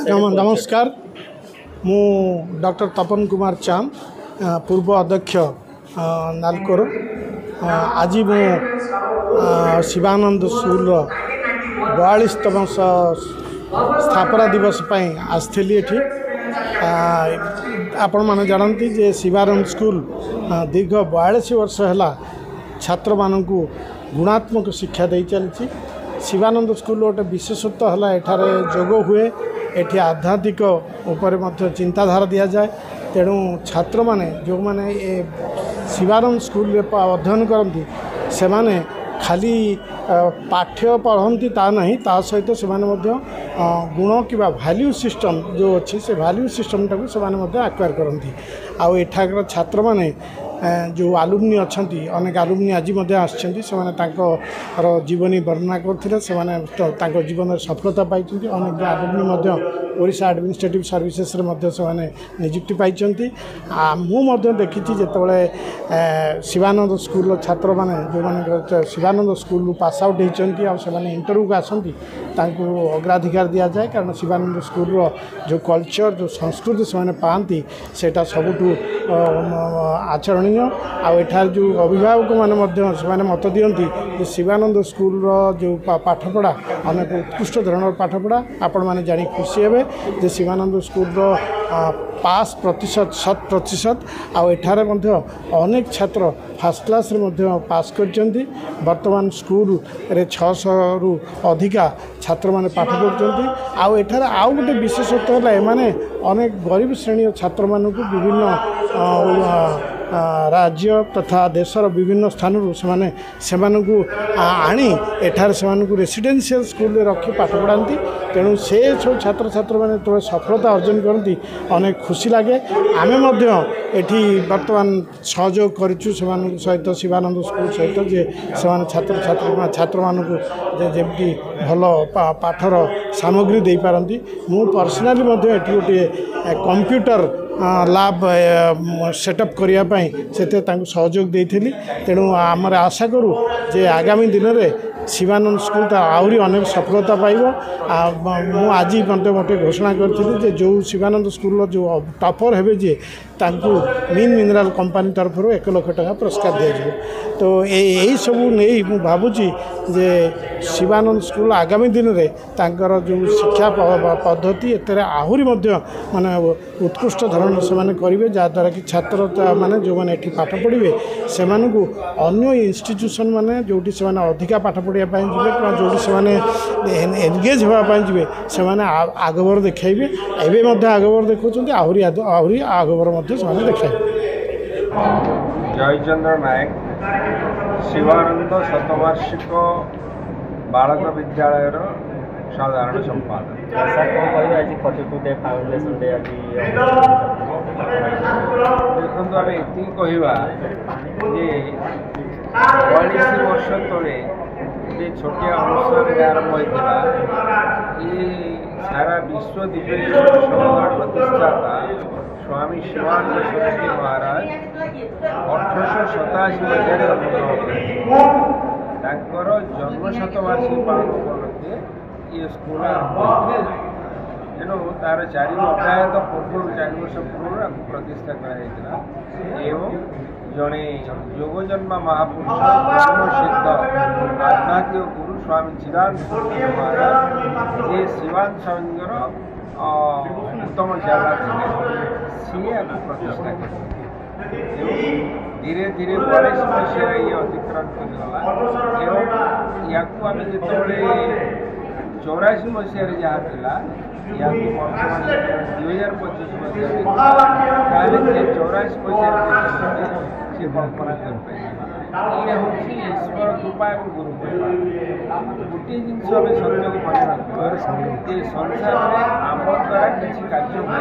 नमस्कार मु डॉक्टर तपन कुमार चांद पूर्व अध्यक्ष नालकोर आज मु शिवानंद स्कूल 42तम स्थापना दिवस आसली एठी आपण माने जानती जे शिवानंद स्कूल दीर्घ 42 वर्ष है छात्र मानक गुणात्मक शिक्षा दे चलती। शिवानंद स्कूल गोटे विशेषत्व है एठारे जोग हुए एठी आध्यात्मिक उपर मध्य चिंताधारा दि जाए। तेणु छात्र माने जो माने ए शिवानंद स्कूल रे अध्ययन करती से माने खाली पाठ्य पढ़ती ता नहीं ता सहित से गुण कि वैल्यू सिस्टम जो अच्छी से वैल्यू सिस्टम टाक से आक्वायर करती। आउ एठाकर छात्र माने जो आलुमनी अच्छा अनेक आलुमनी आज से जीवनी वर्णना करते से जीवन सफलता पाई अनेक आलुमनी ओडिशा एडमिनिस्ट्रेटिव सर्विसेस से नियुक्ति पाई। मुझे देखी जिते शिवानंद स्कूल छात्र मैंने जो शिवानंद स्कूल पास आउट होती इंटरव्यू को आसती अग्राधिकार दि जाए कारण शिवानंद स्कूल जो कल्चर जो संस्कृति से पाती से सबुठू आचरणीय। आठार जो अभिभावक मैंने मत दिखती शिवानंद स्कूल जो पाठपढ़ा अनेक उत्कृष्ट धरण पाठपढ़ा आपण मैंने जानी खुशी हे शिवानंद स्कूल पास प्रतिशत 100% आठार अनेक छात्र फास्ट क्लास पास कर बर्तमान स्कूल रे 600 रु अधिका छात्र माने पाठ पढ़ुंट। आठार आउ गोटे विशेषत्व है एमाने अनेक गरीब श्रेणी छात्र मानक विभिन्न राज्य तथा देशर विभिन्न स्थान से आनी एठार से रेसिडेंशियल स्कूल रखी पाठ पढ़ाती। तेणु से सब छात्र छात्र मैंने तो सफलता अर्जन करती अनेक खुशी लगे। आमे एठी वर्तमान सहयोग करूँ सहित शिवानंद स्कूल सहित जे छात्र छात्र मानक जमी भल पाठर सामग्री दे पारती। मु पर्सनाली एठी गोटे कंप्यूटर लैब सेटअप करने से सहयोग देती। तेणु आम आशा करूँ जे आगामी दिन में शिवानंद स्कूल आहरी अनेक सफलता पाइब। मु आज गोटे घोषणा करी जो शिवानंद स्कूल जो टॉपर हे जे मीन मिनरल कंपनी तरफ 1 लाख टका पुरस्कार दिया। तो यही सब नहीं मु भावुची जे शिवानंद स्कूल आगामी दिन में तांकर जो शिक्षा पद्धति एतरे आहरी माने उत्कृष्ट धरण से करेंगे जहाँद्वारा कि छात्र माने जो मैंने एठी पाठ पढ़े से अन्य इंस्टीट्यूशन माने जोटी से अधिका पाठ पढ़ाई जी जो से एनगेज होगापी से आगबर देखेबे एवं आगबर देखुं आहरी आहरी आगबर देखा। जयचंद्र नायक शिवानंद शतवार्षिक बालक विद्यालय साधारण संपादक। सर कौन कह आज 42 डे फाउंडेशन डे आज देखो आम ये कहवा जे 42 वर्ष तले जे छोटिया अनुष्ठान आरंभ होता ये सारा विश्व दिव्य संघर प्रतिष्ठाता स्वामी शिवानंद सरस्वती महाराज 1887 मसीह जन्म शतवार्षिकी पालन उपलक्षे ये स्कूल तेणु तार 4 अध्याय तो पूर्व 4 वर्ष पूर्व प्रतिष्ठा कराइला एवं जड़े योगजन्मा महापुरुष ब्रह्मसिद्ध आध्यात्मिक गुरु स्वामी चिदानंद महाराज जे शिवान संघर उत्तम जागा सी प्रतिष्ठा कर धीरे धीरे 42 मसीह ये अतिक्रमण करगला एवं या जो 84 मसीह जहाँ था या 2025 मसीह 84 मसीह से कल्पना कर ये हूँ ईश्वर कृपा और गुरु गोटे जिनस सत्य को मन रखिए संसार में आम द्वारा किसी कार्य हुए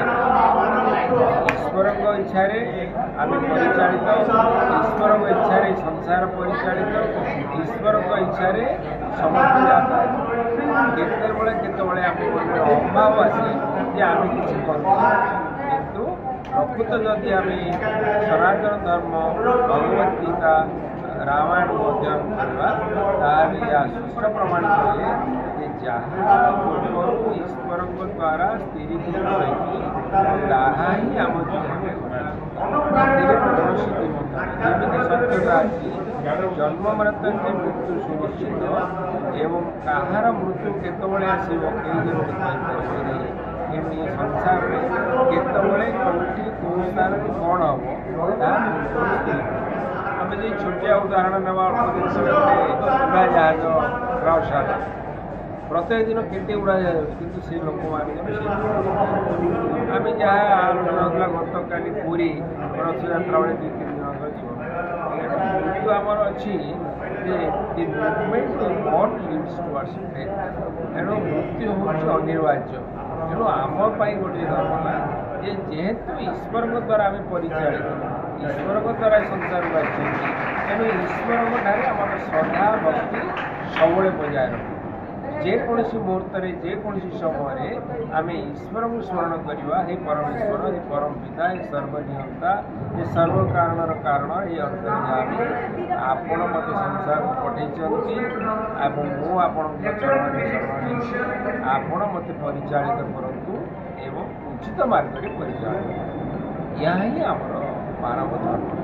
ईश्वर इच्छा आम परिचालित ईश्वर इच्छा संसार परिचालित ईश्वर इच्छा समस्त जाता केतबले आम मन अभाव आसे आम किसी किंतु प्रकृत जदि आम सनातन धर्म भगवद गीता रामायण अध्ययन करवा सुस्थ प्रमाणित है जहाँ ପୂର୍ବରୁ ଈଶ୍ୱରଙ୍କ ଦ୍ୱାରା ସ୍ଥିରୀକୃତ ହୋଇକି ତାହା ହିଁ ଆମ ଜୀବନରେ ଏଥିରେ କୌଣସି ଦ୍ୱିମତ ନାହିଁ। ଯେମିତି ସତ୍ୟତା ଅଛି ଜନ୍ମ ମୃତ୍ୟୁରେ ମୃତ୍ୟୁ ସୁନିଶ୍ଚିତ ଏବଂ କାହାର ମୃତ୍ୟୁ କେତେବେଳେ ଆସିବ କେହି ଯେମିତି କହିପାରିବେନି। ଏମିତି ଏ ସଂସାରରେ କେତେବେଳେ କେଉଁଠି କେଉଁ ସ୍ଥାନରେ କ'ଣ ହେବ ତାହା ଆମେ ଯଦି ଛୋଟିଆ ଉଦାହରଣ ନେବା ଅଳ୍ପ ଜିନିଷ ଉଡ଼ାଜାହାଜ ରାଉରକେଲା ପ୍ରତ୍ୟେକ ଦିନ କେତେ ଉଡ଼ାଜାହାଜ ଅଛି କିନ୍ତୁ ସେ ଲୋକମାନେ ଆମେ ଯାହା ଆଲୋଚନା ଗତକାଲି ପୁରୀ ରଥଯାତ୍ରା ବେଳେ 2-3 ଜଣଙ୍କର ଜୀବନ କିନ୍ତୁ ଆମର ଅଛି ଯେ ଦି ମୁଭମେଣ୍ଟ ଗଡ୍ ଲିଭ୍ସ ଟୁୱାର୍ଡସ୍ ଡେଥ୍। ତେଣୁ ମୃତ୍ୟୁ ହେଉଛି ଅନିବାର୍ଯ୍ୟ। ତେଣୁ ଆମ ପାଇଁ ଗୋଟିଏ ଧାରଣା ଯେ ଯେହେତୁ ଈଶ୍ୱରଙ୍କ ଦ୍ୱାରା ଆମେ ପରିଚାଳିତ ଈଶ୍ୱରଙ୍କ ଦ୍ୱାରା ସଂସାରକୁ ଆସିଛନ୍ତି ତେଣୁ ଈଶ୍ୱରଙ୍କ ଠାରେ ଆମର ଶ୍ରଦ୍ଧା ଭକ୍ତି ସବୁବେଳେ ବଜାୟ ରଖିବ। ଯେକୌଣସି ମୁହୂର୍ତ୍ତରେ ଯେକୌଣସି ସମୟରେ ଆମେ ଈଶ୍ୱରଙ୍କୁ ସ୍ମରଣ କରିବା ହେ ପରମେଶ୍ୱର ହେ ପରମ ପିତା ହେ ସର୍ବନିୟନ୍ତା ଏ ସର୍ବ କାରଣର କାରଣ ଏ ଅନ୍ତର୍ଯାମୀ ଆପଣ ମୋତେ ସଂସାରକୁ ପଠାଇଛନ୍ତି ଏବଂ ମୁଁ ଆପଣଙ୍କ ଚରଣରେ ଶରଣ ନେଇଛି। ଆପଣ ମୋତେ ପରିଚାଳିତ କରନ୍ତୁ ଏବଂ ଉଚିତ ମାର୍ଗରେ ପରିଚାଳିତ। ଏହା ହିଁ ଆମର ମାନବ ଧର୍ମ।